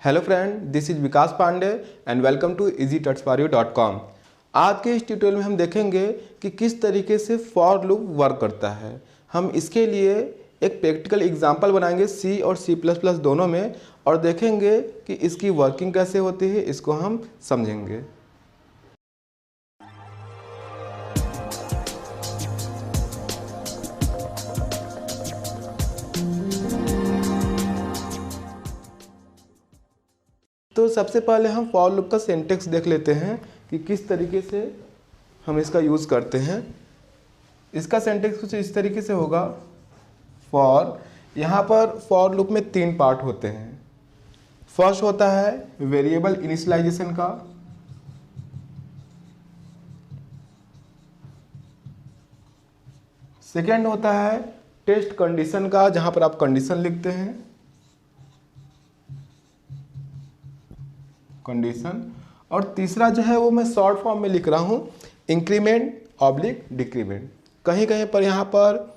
Hello friend, this is Vikas Pandey and welcome to easytutsforyou.com। आज के इस ट्यूटोरियल में हम देखेंगे कि किस तरीके से फॉर लूप वर्क करता है। हम इसके लिए एक प्रैक्टिकल एग्जांपल बनाएंगे सी और सी प्लस प्लस दोनों में और देखेंगे कि इसकी वर्किंग कैसे होती है, इसको हम समझेंगे। तो सबसे पहले हम फॉर लूप का सिंटैक्स देख लेते हैं कि किस तरीके से हम इसका यूज़ करते हैं। इसका सिंटैक्स कुछ इस तरीके से होगा। फॉर, यहाँ पर फॉर लूप में 3 पार्ट होते हैं। फर्स्ट होता है वेरिएबल इनिशियलाइजेशन का, सेकेंड होता है टेस्ट कंडीशन का, जहाँ पर आप कंडीशन लिखते हैं, कंडीशन। और तीसरा जो है वो मैं शॉर्ट फॉर्म में लिख रहा हूँ, इंक्रीमेंट ऑब्लिक डिक्रीमेंट। कहीं कहीं पर यहाँ पर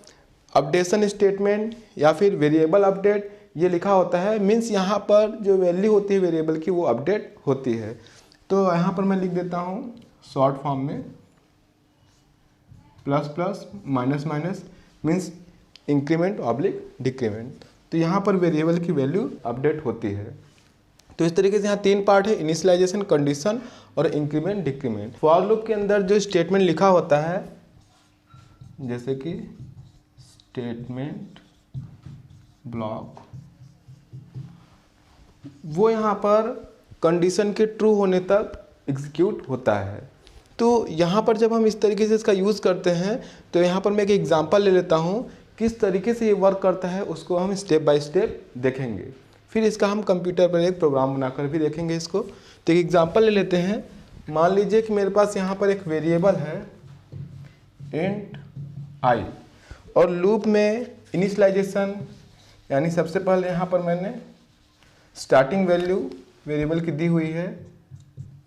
अपडेशन स्टेटमेंट या फिर वेरिएबल अपडेट ये लिखा होता है, मीन्स यहाँ पर जो वैल्यू होती है वेरिएबल की वो अपडेट होती है। तो यहाँ पर मैं लिख देता हूँ शॉर्ट फॉर्म में plus plus minus minus, means increment oblique decrement. तो यहाँ पर वेरिएबल की वैल्यू अपडेट होती है। तो इस तरीके से यहाँ 3 पार्ट है, इनिशियलाइजेशन, कंडीशन और इंक्रीमेंट डिक्रीमेंट। फॉर लूप के अंदर जो स्टेटमेंट लिखा होता है, जैसे कि स्टेटमेंट ब्लॉक, वो यहाँ पर कंडीशन के ट्रू होने तक एग्जीक्यूट होता है। तो यहाँ पर जब हम इस तरीके से इसका यूज़ करते हैं तो यहाँ पर मैं एक एग्जांपल ले लेता हूँ किस तरीके से ये वर्क करता है, उसको हम स्टेप बाय स्टेप देखेंगे। फिर इसका हम कंप्यूटर पर एक प्रोग्राम बनाकर भी देखेंगे इसको। तो एक एग्जांपल ले लेते हैं। मान लीजिए कि मेरे पास यहाँ पर एक वेरिएबल है इंट आई और लूप में इनिशियलाइजेशन, यानी सबसे पहले यहाँ पर मैंने स्टार्टिंग वैल्यू वेरिएबल की दी हुई है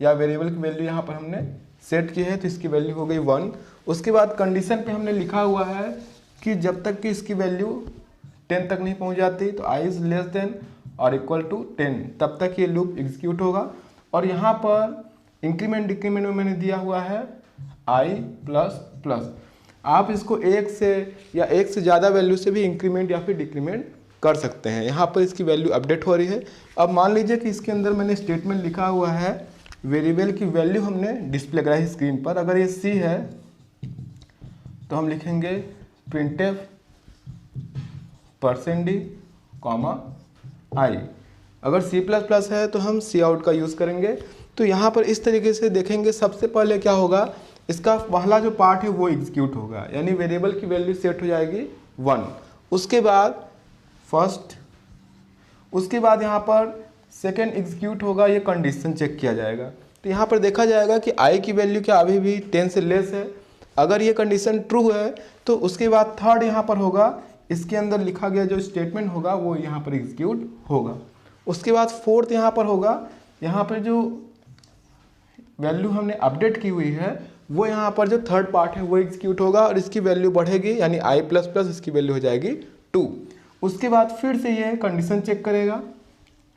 या वेरिएबल की वैल्यू यहाँ पर हमने सेट की है, तो इसकी वैल्यू हो गई 1। उसके बाद कंडीशन पे हमने लिखा हुआ है कि जब तक कि इसकी वैल्यू 10 तक नहीं पहुँच जाती तो आई इज़ लेस देन और इक्वल टू 10, तब तक ये लूप एग्जीक्यूट होगा। और यहाँ पर इंक्रीमेंट डिक्रीमेंट में मैंने दिया हुआ है आई प्लस प्लस। आप इसको 1 से या 1 से ज़्यादा वैल्यू से भी इंक्रीमेंट या फिर डिक्रीमेंट कर सकते हैं। यहाँ पर इसकी वैल्यू अपडेट हो रही है। अब मान लीजिए कि इसके अंदर मैंने स्टेटमेंट लिखा हुआ है, वेरिएबल की वैल्यू हमने डिस्प्ले कराई स्क्रीन पर। अगर ये सी है तो हम लिखेंगे प्रिंटफ %d कॉमा आई। अगर सी प्लस प्लस है तो हम सी आउट का यूज़ करेंगे। तो यहाँ पर इस तरीके से देखेंगे, सबसे पहले क्या होगा, इसका पहला जो पार्ट है वो एग्जीक्यूट होगा, यानी वेरिएबल की वैल्यू सेट हो जाएगी 1। उसके बाद फर्स्ट, उसके बाद यहाँ पर सेकेंड एग्जीक्यूट होगा, ये कंडीशन चेक किया जाएगा। तो यहाँ पर देखा जाएगा कि आई की वैल्यू क्या अभी भी 10 से लेस है। अगर ये कंडीशन ट्रू है तो उसके बाद थर्ड यहाँ पर होगा, इसके अंदर लिखा गया जो स्टेटमेंट होगा वो यहाँ पर एग्जीक्यूट होगा। उसके बाद फोर्थ यहाँ पर होगा, यहाँ पर जो वैल्यू हमने अपडेट की हुई है वो यहाँ पर जो थर्ड पार्ट है वो एग्जीक्यूट होगा और इसकी वैल्यू बढ़ेगी, यानी आई प्लस प्लस, इसकी वैल्यू हो जाएगी 2। उसके बाद फिर से ये कंडीशन चेक करेगा,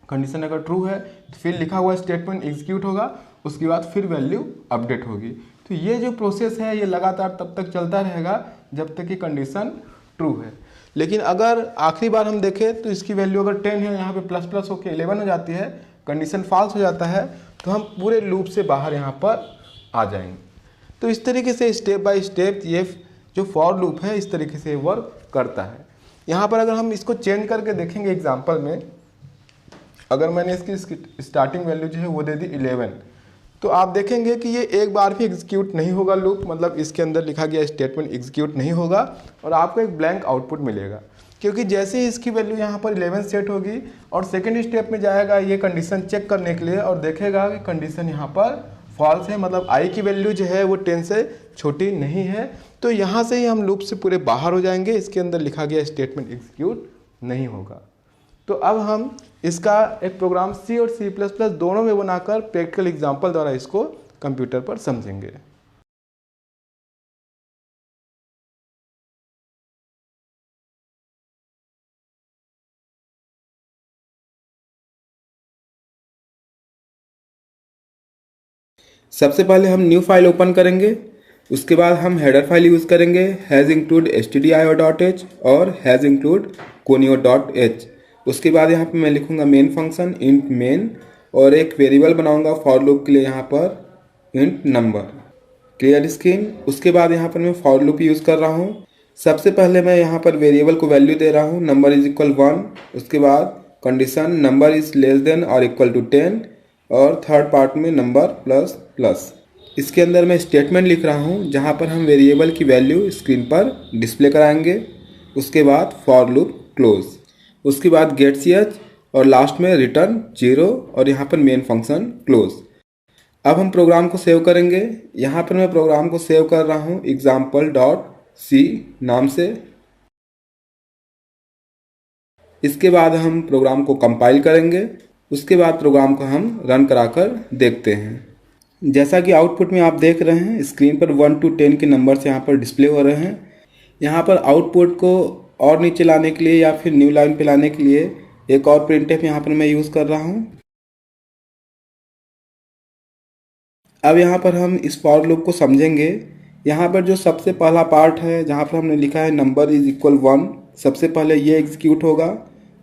कंडीशन अगर ट्रू है तो फिर लिखा हुआ स्टेटमेंट एग्जीक्यूट होगा, उसके बाद फिर वैल्यू अपडेट होगी। तो ये जो प्रोसेस है ये लगातार तब तक चलता रहेगा जब तक कि कंडीशन ट्रू है। लेकिन अगर आखिरी बार हम देखें तो इसकी वैल्यू अगर 10 है, यहाँ पे प्लस प्लस होकर 11 हो जाती है, कंडीशन फॉल्स हो जाता है, तो हम पूरे लूप से बाहर यहाँ पर आ जाएंगे। तो इस तरीके से स्टेप बाय स्टेप ये जो फॉर लूप है इस तरीके से वर्क करता है। यहाँ पर अगर हम इसको चेंज करके देखेंगे एग्जाम्पल में, अगर मैंने इसकी स्टार्टिंग वैल्यू जो है वो दे दी 11, तो आप देखेंगे कि ये एक बार भी एग्जीक्यूट नहीं होगा लूप, मतलब इसके अंदर लिखा गया स्टेटमेंट एग्जीक्यूट नहीं होगा और आपको एक ब्लैंक आउटपुट मिलेगा, क्योंकि जैसे ही इसकी वैल्यू यहाँ पर 11 सेट होगी और सेकेंड स्टेप में जाएगा ये कंडीशन चेक करने के लिए और देखेगा कि कंडीशन यहाँ पर फॉल्स है, मतलब आई की वैल्यू जो है वो 10 से छोटी नहीं है। तो यहाँ से ही हम लूप से पूरे बाहर हो जाएंगे, इसके अंदर लिखा गया स्टेटमेंट एग्जीक्यूट नहीं होगा। तो अब हम इसका एक प्रोग्राम सी और सी प्लस प्लस दोनों में बनाकर प्रैक्टिकल एग्जांपल द्वारा इसको कंप्यूटर पर समझेंगे। सबसे पहले हम न्यू फाइल ओपन करेंगे, उसके बाद हम हेडर फाइल यूज़ करेंगे हैज़ इंक्लूड stdio.h और हैज़ इंक्लूड conio.h। उसके बाद यहाँ पे मैं लिखूँगा मेन फंक्शन इंट मेन और एक वेरिएबल बनाऊँगा फॉर लूप के लिए यहाँ पर इंट नंबर। Clear screen. उसके बाद यहाँ पर मैं फॉर लूप यूज़ कर रहा हूँ। सबसे पहले मैं यहाँ पर वेरिएबल को वैल्यू दे रहा हूँ नंबर इज इक्वल 1, उसके बाद condition number is less than और इक्वल टू 10 और थर्ड पार्ट में नंबर प्लस प्लस। इसके अंदर मैं स्टेटमेंट लिख रहा हूँ जहाँ पर हम वेरिएबल की वैल्यू स्क्रीन पर डिस्प्ले कराएंगे। उसके बाद फॉर लूप क्लोज, उसके बाद गेट ch और लास्ट में रिटर्न 0 और यहाँ पर मेन फंक्शन क्लोज। अब हम प्रोग्राम को सेव करेंगे। यहाँ पर मैं प्रोग्राम को सेव कर रहा हूँ example.c नाम से। इसके बाद हम प्रोग्राम को कंपाइल करेंगे, उसके बाद प्रोग्राम को हम रन कराकर देखते हैं। जैसा कि आउटपुट में आप देख रहे हैं स्क्रीन पर 1 to 10 के नंबर्स यहाँ पर डिस्प्ले हो रहे हैं। यहाँ पर आउटपुट को और नीचे लाने के लिए या फिर न्यू लाइन पे लाने के लिए एक और प्रिंटफ यहाँ पर मैं यूज़ कर रहा हूँ। अब यहाँ पर हम इस फॉर लूप को समझेंगे। यहाँ पर जो सबसे पहला पार्ट है जहाँ पर हमने लिखा है नंबर इज इक्वल 1, सबसे पहले ये एग्जीक्यूट होगा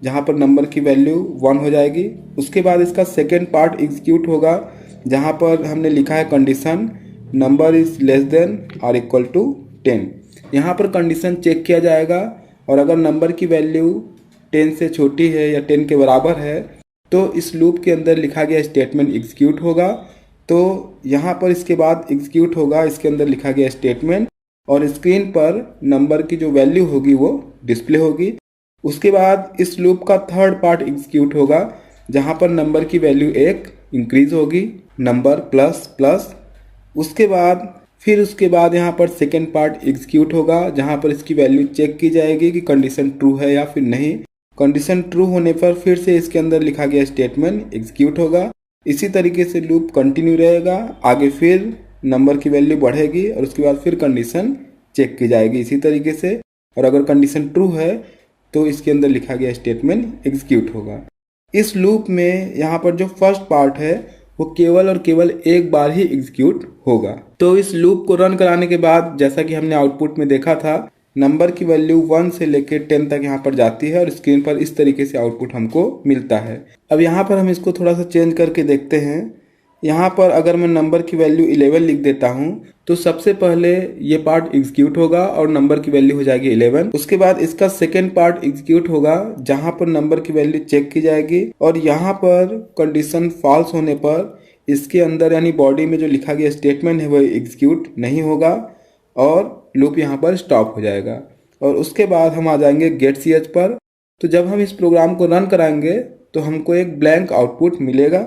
जहाँ पर नंबर की वैल्यू 1 हो जाएगी। उसके बाद इसका सेकेंड पार्ट एग्जीक्यूट होगा जहाँ पर हमने लिखा है condition number is less than और इक्वल टू 10। यहाँ पर कंडीशन चेक किया जाएगा और अगर नंबर की वैल्यू 10 से छोटी है या 10 के बराबर है तो इस लूप के अंदर लिखा गया स्टेटमेंट एग्जीक्यूट होगा। तो यहाँ पर इसके बाद एग्जीक्यूट होगा इसके अंदर लिखा गया स्टेटमेंट और स्क्रीन पर नंबर की जो वैल्यू होगी वो डिस्प्ले होगी। उसके बाद इस लूप का थर्ड पार्ट एग्जीक्यूट होगा जहाँ पर नंबर की वैल्यू 1 इंक्रीज होगी नंबर प्लस प्लस। उसके बाद यहाँ पर सेकेंड पार्ट एग्जीक्यूट होगा जहाँ पर इसकी वैल्यू चेक की जाएगी कि कंडीशन ट्रू है या फिर नहीं। कंडीशन ट्रू होने पर फिर से इसके अंदर लिखा गया स्टेटमेंट एग्जीक्यूट होगा। इसी तरीके से लूप कंटिन्यू रहेगा, आगे फिर नंबर की वैल्यू बढ़ेगी और उसके बाद फिर कंडीशन चेक की जाएगी इसी तरीके से, और अगर कंडीशन ट्रू है तो इसके अंदर लिखा गया स्टेटमेंट एग्जीक्यूट होगा। इस लूप में यहाँ पर जो फर्स्ट पार्ट है वो केवल और केवल एक बार ही एग्जीक्यूट होगा। तो इस लूप को रन कराने के बाद जैसा कि हमने आउटपुट में देखा था नंबर की वैल्यू 1 से लेकर 10 तक यहाँ पर जाती है और स्क्रीन पर इस तरीके से आउटपुट हमको मिलता है। अब यहाँ पर हम इसको थोड़ा सा चेंज करके देखते हैं। यहाँ पर अगर मैं नंबर की वैल्यू 11 लिख देता हूँ तो सबसे पहले ये पार्ट एग्जीक्यूट होगा और नंबर की वैल्यू हो जाएगी 11। उसके बाद इसका सेकेंड पार्ट एग्जीक्यूट होगा जहाँ पर नंबर की वैल्यू चेक की जाएगी और यहाँ पर कंडीशन फॉल्स होने पर इसके अंदर यानी बॉडी में जो लिखा गया स्टेटमेंट है वो एग्जीक्यूट नहीं होगा और लूप यहाँ पर स्टॉप हो जाएगा। और उसके बाद हम आ जाएंगे गेट ch पर। तो जब हम इस प्रोग्राम को रन कराएंगे तो हमको एक ब्लैंक आउटपुट मिलेगा।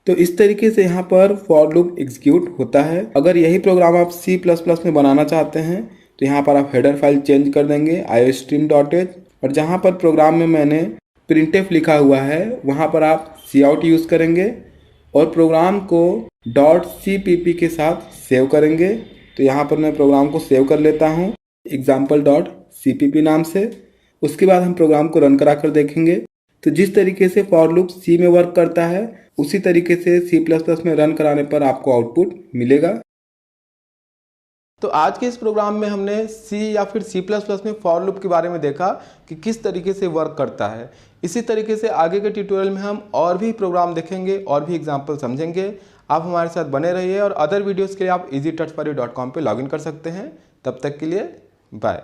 तो इस तरीके से यहाँ पर फॉर लूप एग्जीक्यूट होता है। अगर यही प्रोग्राम आप C++ में बनाना चाहते हैं तो यहाँ पर आप हेडर फाइल चेंज कर देंगे iostream.h और जहाँ पर प्रोग्राम में मैंने printf लिखा हुआ है वहाँ पर आप cout यूज़ करेंगे और प्रोग्राम को .cpp के साथ सेव करेंगे। तो यहाँ पर मैं प्रोग्राम को सेव कर लेता हूँ example.cpp नाम से। उसके बाद हम प्रोग्राम को रन करा कर देखेंगे। तो जिस तरीके से फॉर लूप सी में वर्क करता है उसी तरीके से C++ में रन कराने पर आपको आउटपुट मिलेगा। तो आज के इस प्रोग्राम में हमने C या फिर C++ में फॉर लूप के बारे में देखा कि किस तरीके से वर्क करता है। इसी तरीके से आगे के ट्यूटोरियल में हम और भी प्रोग्राम देखेंगे और भी एग्जाम्पल समझेंगे। आप हमारे साथ बने रहिए और अदर वीडियोस के लिए आप easytouchparu.com पे लॉगिन कर सकते हैं। तब तक के लिए बाय।